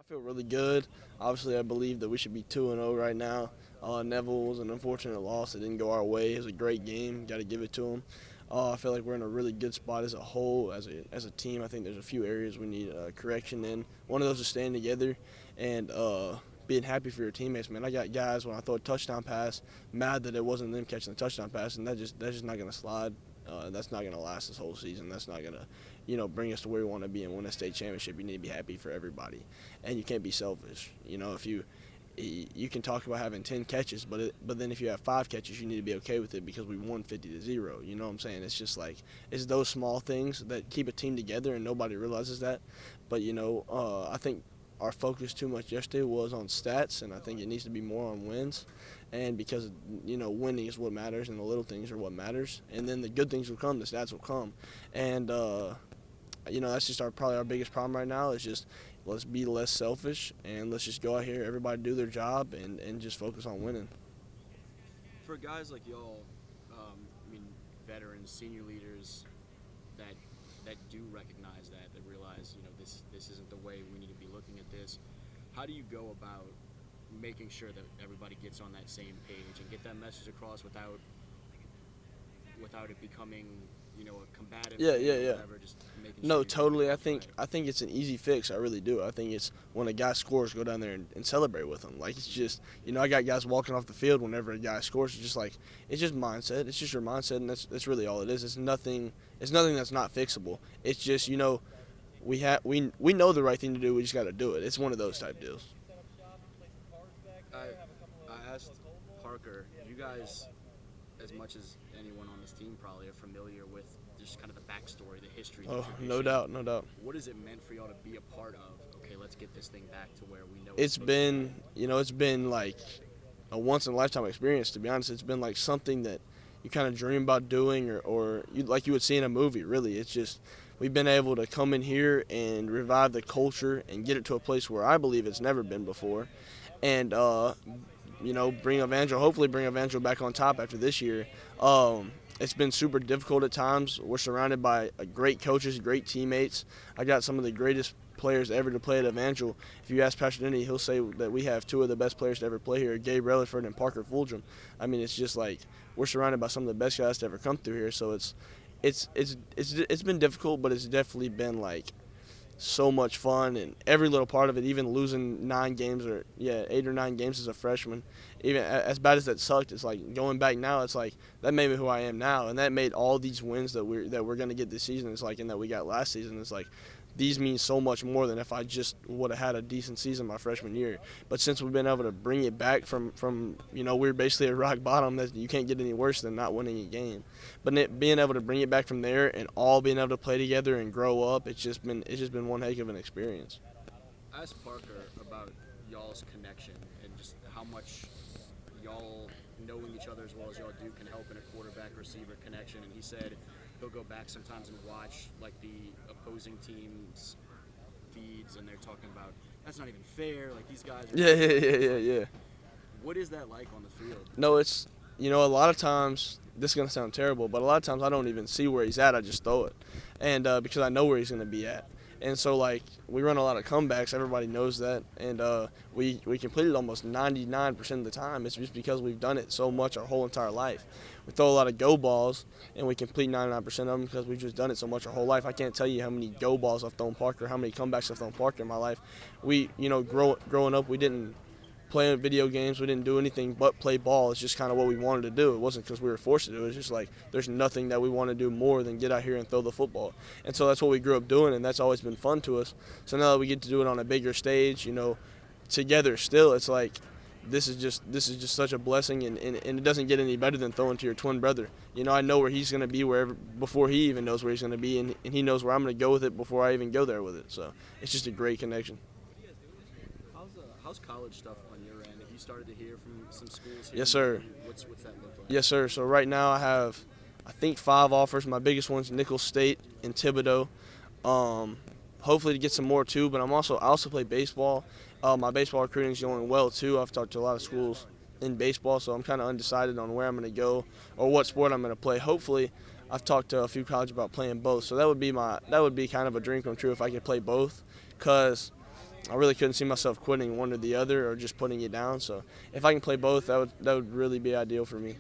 feel really good. Obviously, I believe that we should be 2-0 right now. Neville was an unfortunate loss. It didn't go our way. It was a great game. Got to give it to him. I feel like we're in a really good spot as a whole, as a team. I think there's a few areas we need correction in. One of those is staying together and being happy for your teammates, man. I got guys when I throw a touchdown pass mad that it wasn't them catching the touchdown pass, and that's just not going to slide. That's not going to last this whole season. That's not going to, bring us to where we want to be and win a state championship. You need to be happy for everybody, and you can't be selfish. If you can talk about having 10 catches, but then if you have 5 catches, you need to be okay with it because we won 50-0. You know what I'm saying? It's just like it's those small things that keep a team together, and nobody realizes that. But I think our focus too much yesterday was on stats, and I think it needs to be more on wins. And because winning is what matters, and the little things are what matters, and then the good things will come, the stats will come, and that's just probably our biggest problem right now. Is just let's be less selfish and let's just go out here, everybody do their job, and just focus on winning. For guys like y'all, veterans, senior leaders that do recognize that realize this isn't the way we need to be looking at this. How do you go about making sure that everybody gets on that same page and get that message across without it becoming a combative yeah whatever, just making No, sure totally. I think it's an easy fix. I really do. I think it's when a guy scores, go down there and celebrate with him. Like, it's just I got guys walking off the field whenever a guy scores. It's just mindset. It's just your mindset, and that's really all it is. It's nothing that's not fixable. It's just we know the right thing to do. We just got to do it. It's one of those type deals. I asked Parker, you guys, as much as anyone on this team probably, are familiar with just kind of the backstory, the history. Oh, no doubt. What has it meant for y'all to be a part of? Okay, let's get this thing back to where we know. It's been like a once in a lifetime experience. To be honest, it's been like something that you kind of dream about doing, or you would see in a movie. Really, it's just we've been able to come in here and revive the culture and get it to a place where I believe it's never been before, and hopefully bring Evangel back on top after this year. It's been super difficult at times. We're surrounded by great coaches, great teammates. I got some of the greatest players ever to play at Evangel. If you ask Pastor Denny, he'll say that we have 2 of the best players to ever play here, Gabe Relaford and Parker Fulghum. I mean, it's just like we're surrounded by some of the best guys to ever come through here. So it's been difficult, but it's definitely been like so much fun, and every little part of it, even losing 8 or 9 games as a freshman, even as bad as that sucked, it's like going back now, it's like that made me who I am now, and that made all these wins that we're going to get this season, it's like, and that we got last season, it's like these mean so much more than if I just would have had a decent season my freshman year. But since we've been able to bring it back from we're basically at rock bottom, that you can't get any worse than not winning a game. But being able to bring it back from there and all being able to play together and grow up, it's just been one heck of an experience. I asked Parker about y'all's connection and just how much y'all knowing each other as well as y'all do can help in a quarterback-receiver connection, and he said he'll go back sometimes and watch like the opposing team's feeds, and they're talking about that's not even fair. Like, these guys are Yeah. What is that like on the field? No, it's a lot of times this is gonna sound terrible, but a lot of times I don't even see where he's at. I just throw it, and because I know where he's gonna be at. And so, like, we run a lot of comebacks. Everybody knows that. And we complete it almost 99% of the time. It's just because we've done it so much our whole entire life. We throw a lot of go balls, and we complete 99% of them because we've just done it so much our whole life. I can't tell you how many go balls I've thrown Parker, how many comebacks I've thrown Parker in my life. We, growing up, we didn't play video games. We didn't do anything but play ball. It's just kind of what we wanted to do. It wasn't because we were forced to do it. It was just like there's nothing that we want to do more than get out here and throw the football. And so that's what we grew up doing, and that's always been fun to us. So now that we get to do it on a bigger stage, together still, it's like this is just such a blessing, and it doesn't get any better than throwing to your twin brother. I know where he's going to be before he even knows where he's going to be, and he knows where I'm going to go with it before I even go there with it. So it's just a great connection. How's college stuff on your end? Have you started to hear from some schools here? Yes, sir. What's that look like? Yes, sir. So right now I have, I think, 5 offers. My biggest one's Nicholls State and Thibodeau. Hopefully to get some more too. But I also play baseball. My baseball recruiting is going well too. I've talked to a lot of schools in baseball, so I'm kind of undecided on where I'm going to go or what sport I'm going to play. Hopefully, I've talked to a few colleges about playing both. So that would be kind of a dream come true if I could play both, because I really couldn't see myself quitting one or the other or just putting it down. So if I can play both, that would really be ideal for me.